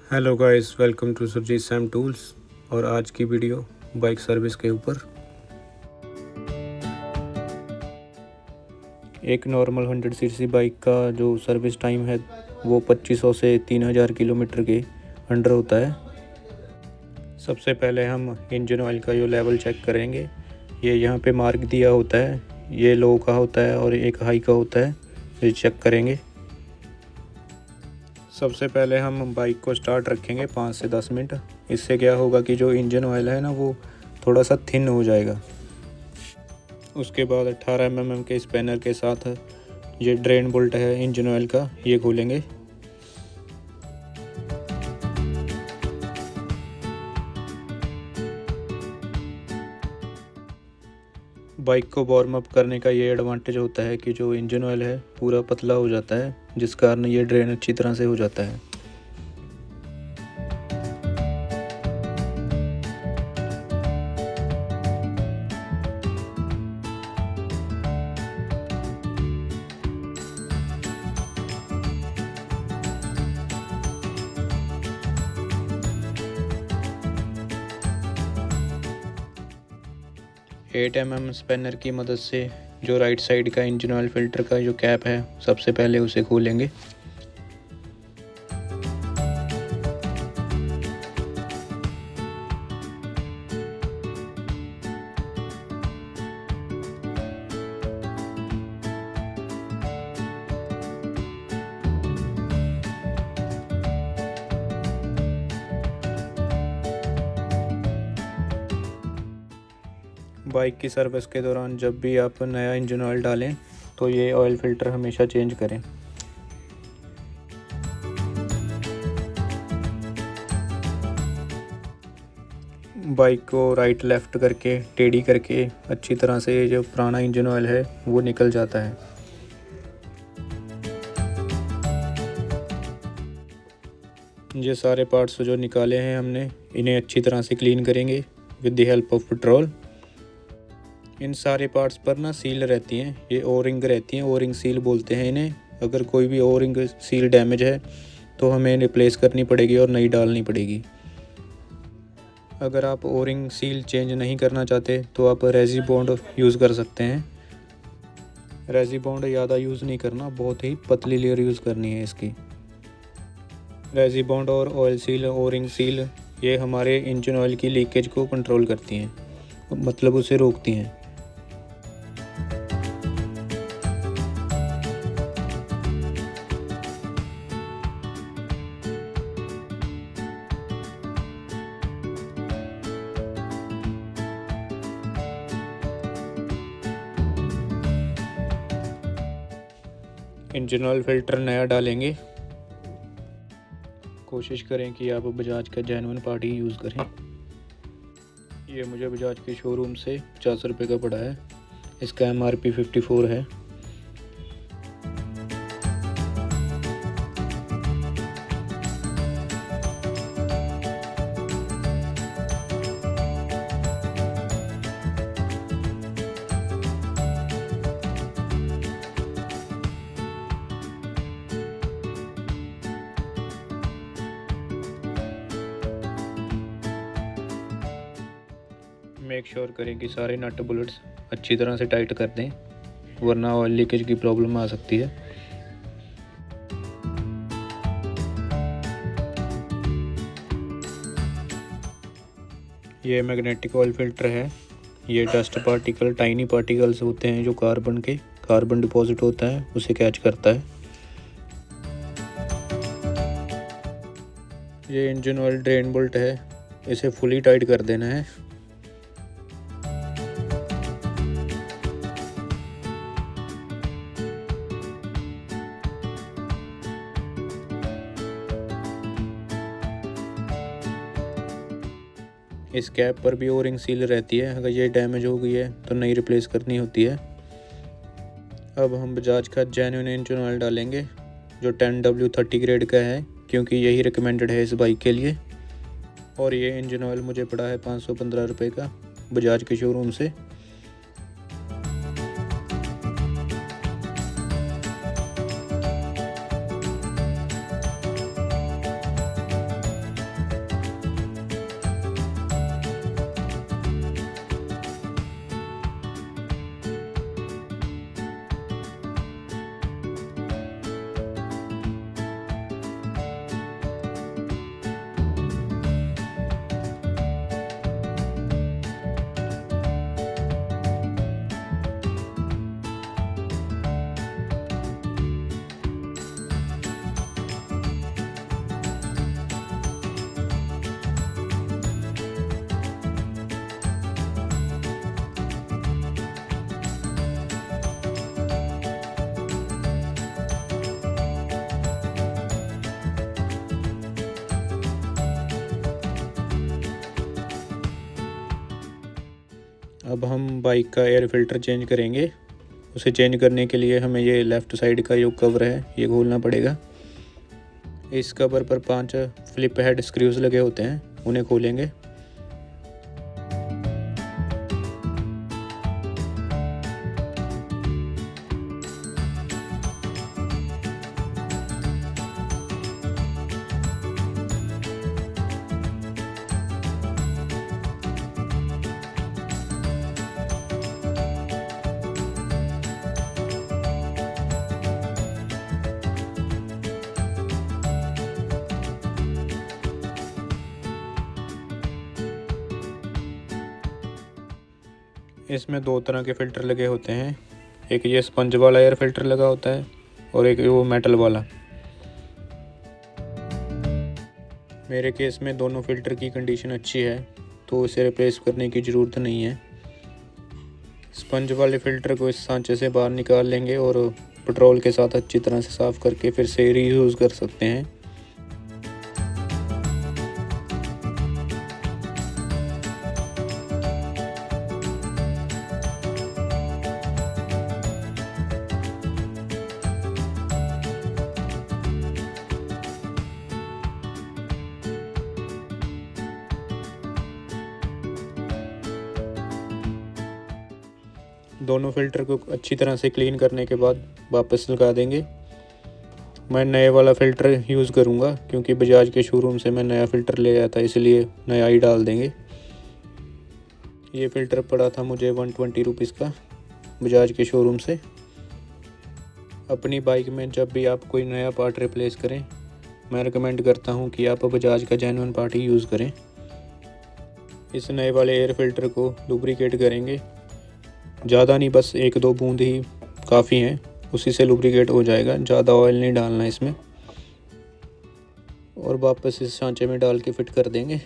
Hello guys, welcome to Surjeet Sam tools. और आज की वीडियो बाइक सर्विस के ऊपर। एक नॉर्मल 100 सीसी बाइक का जो सर्विस टाइम है वो 2500 से 3000 किलोमीटर के अंडर होता है। सबसे पहले हम इंजन ऑयल का जो लेवल चेक करेंगे। ये यहाँ पे मार्क दिया होता है, ये लो का होता है और एक हाई का होता है। ये चेक करेंगे। सबसे पहले हम बाइक को स्टार्ट रखेंगे 5 से 10 मिनट। इससे क्या होगा कि जो इंजन ऑयल है ना वो थोड़ा सा थिन हो जाएगा। उसके बाद 18 mm के स्पैनर के साथ ये ड्रेन बोल्ट है इंजन ऑयल का, ये खोलेंगे। बाइक को वार्म अप करने का ये एडवांटेज होता है कि जो इंजन ऑयल है पूरा पतला हो जाता है, जिस कारण ये ड्रेन अच्छी तरह से हो जाता है। एट mm स्पैनर की मदद से जो राइट साइड का इंजन ऑयल फिल्टर का जो कैप है सबसे पहले उसे खोलेंगे। बाइक की सर्विस के दौरान जब भी आप नया इंजन ऑयल डालें तो ये ऑयल फिल्टर हमेशा चेंज करें। बाइक को राइट लेफ़्ट करके टेढ़ी करके अच्छी तरह से जो पुराना इंजन ऑयल है वो निकल जाता है। ये सारे पार्ट्स जो निकाले हैं हमने, इन्हें अच्छी तरह से क्लीन करेंगे with the help of petrol. इन सारे पार्ट्स पर ना सील रहती हैं, ये ओ रिंग रहती हैं, ओ रिंग सील बोलते हैं इन्हें। अगर कोई भी ओ रिंग सील डैमेज है तो हमें रिप्लेस करनी पड़ेगी और नई डालनी पड़ेगी। अगर आप ओ रिंग सील चेंज नहीं करना चाहते तो आप रेजी बॉन्ड यूज़ कर सकते हैं। रेजी बॉन्ड ज़्यादा यूज़ नहीं करना, बहुत ही पतली लेयर यूज़ करनी है इसकी। रेजी बॉन्ड और ऑयल सील, ओ रिंग सील, ये हमारे इंजन ऑयल की लीकेज को कंट्रोल करती हैं, मतलब उसे रोकती हैं। इंजन ऑयल फिल्टर नया डालेंगे। कोशिश करें कि आप बजाज का जेन्युइन पार्ट ही यूज़ करें। ये मुझे बजाज के शोरूम से 50 रुपये का पड़ा है। इसका MRP 54 है। मेक श्योर करें कि सारे नट बुलेट्स अच्छी तरह से टाइट कर दें, वरना ऑयल लीकेज की प्रॉब्लम आ सकती है। ये मैग्नेटिक ऑयल फिल्टर है। ये डस्ट पार्टिकल, टाइनी पार्टिकल्स होते हैं जो कार्बन डिपॉजिट होता है उसे कैच करता है। ये इंजन ऑयल ड्रेन बोल्ट है, इसे फुली टाइट कर देना है। इस कैप पर भी ओ रिंग सील रहती है, अगर ये डैमेज हो गई है तो नई रिप्लेस करनी होती है। अब हम बजाज का जेन्युइन इंजन ऑयल डालेंगे जो 10W30 ग्रेड का है, क्योंकि यही रिकमेंडेड है इस बाइक के लिए। और ये इंजन ऑयल मुझे पड़ा है 515 रुपये का बजाज के शोरूम से। अब हम बाइक का एयर फिल्टर चेंज करेंगे। उसे चेंज करने के लिए हमें ये लेफ़्ट साइड का जो कवर है ये खोलना पड़ेगा। इस कवर पर 5 फ्लिप हेड स्क्रूज लगे होते हैं, उन्हें खोलेंगे। इसमें 2 तरह के फ़िल्टर लगे होते हैं, एक ये स्पंज वाला एयर फिल्टर लगा होता है और एक वो मेटल वाला। मेरे केस में दोनों फ़िल्टर की कंडीशन अच्छी है तो इसे रिप्लेस करने की ज़रूरत नहीं है। स्पंज वाले फ़िल्टर को इस सांचे से बाहर निकाल लेंगे और पेट्रोल के साथ अच्छी तरह से साफ़ करके फिर से रीयूज़ कर सकते हैं। दोनों फ़िल्टर को अच्छी तरह से क्लीन करने के बाद वापस लगा देंगे। मैं नए वाला फ़िल्टर यूज़ करूँगा क्योंकि बजाज के शोरूम से मैं नया फ़िल्टर ले आया था, इसलिए नया ही डाल देंगे। ये फ़िल्टर पड़ा था मुझे 120 रुपीज़ का बजाज के शोरूम से। अपनी बाइक में जब भी आप कोई नया पार्ट रिप्लेस करें, मैं रिकमेंड करता हूँ कि आप बजाज का जेन्युइन पार्ट ही यूज़ करें। इस नए वाले एयर फिल्टर को लुब्रिकेट करेंगे, ज़्यादा नहीं, बस 1-2 बूंद ही काफ़ी हैं, उसी से लुब्रिकेट हो जाएगा। ज़्यादा ऑयल नहीं डालना इसमें। और वापस इस सांचे में डाल के फिट कर देंगे।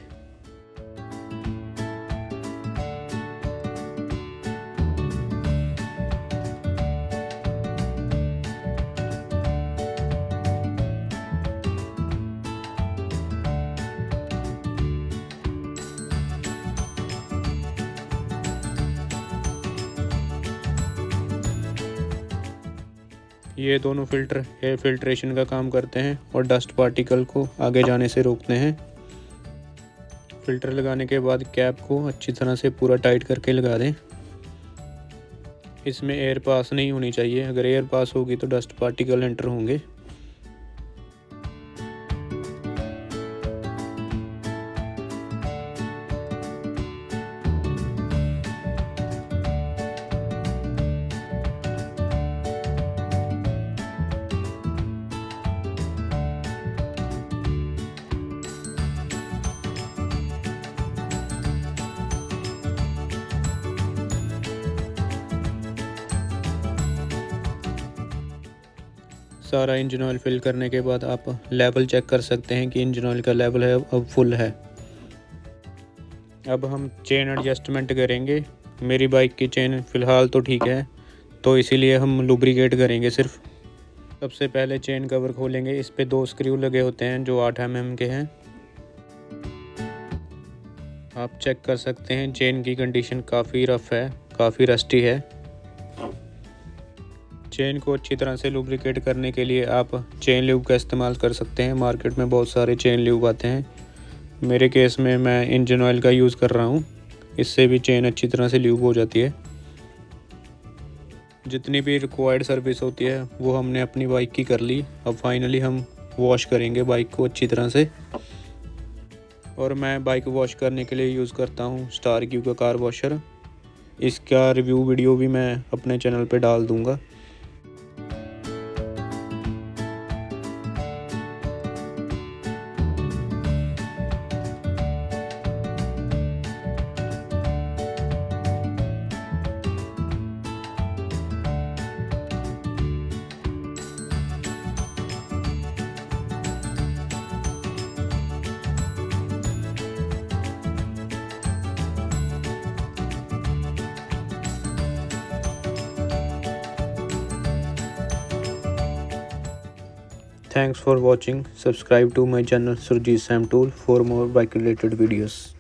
ये दोनों फ़िल्टर एयर फिल्ट्रेशन का काम करते हैं और डस्ट पार्टिकल को आगे जाने से रोकते हैं। फ़िल्टर लगाने के बाद कैप को अच्छी तरह से पूरा टाइट करके लगा दें। इसमें एयर पास नहीं होनी चाहिए, अगर एयर पास होगी तो डस्ट पार्टिकल एंटर होंगे। सारा इंजन ऑयल फिल करने के बाद आप लेवल चेक कर सकते हैं कि इंजन ऑयल का लेवल है अब फुल है। अब हम चेन एडजस्टमेंट करेंगे। मेरी बाइक की चेन फ़िलहाल तो ठीक है, तो इसीलिए हम लुब्रिकेट करेंगे सिर्फ। सबसे पहले चेन कवर खोलेंगे। इस पे 2 स्क्रू लगे होते हैं जो 8 mm के हैं। आप चेक कर सकते हैं चेन की कंडीशन काफ़ी रफ़ है, काफ़ी रस्टी है। चेन को अच्छी तरह से लुब्रिकेट करने के लिए आप चेन ल्यूब का इस्तेमाल कर सकते हैं। मार्केट में बहुत सारे चेन ल्यूब आते हैं। मेरे केस में मैं इंजन ऑयल का यूज़ कर रहा हूँ, इससे भी चेन अच्छी तरह से ल्यूब हो जाती है। जितनी भी रिक्वायर्ड सर्विस होती है वो हमने अपनी बाइक की कर ली। अब फाइनली हम वॉश करेंगे बाइक को अच्छी तरह से। और मैं बाइक वॉश करने के लिए यूज़ करता हूँ स्टार क्यू का कार वॉशर। इसका रिव्यू वीडियो भी मैं अपने चैनल पे डाल दूँगा। Thanks for watching. Subscribe to my channel Surjeet Sam Tool for more bike related videos.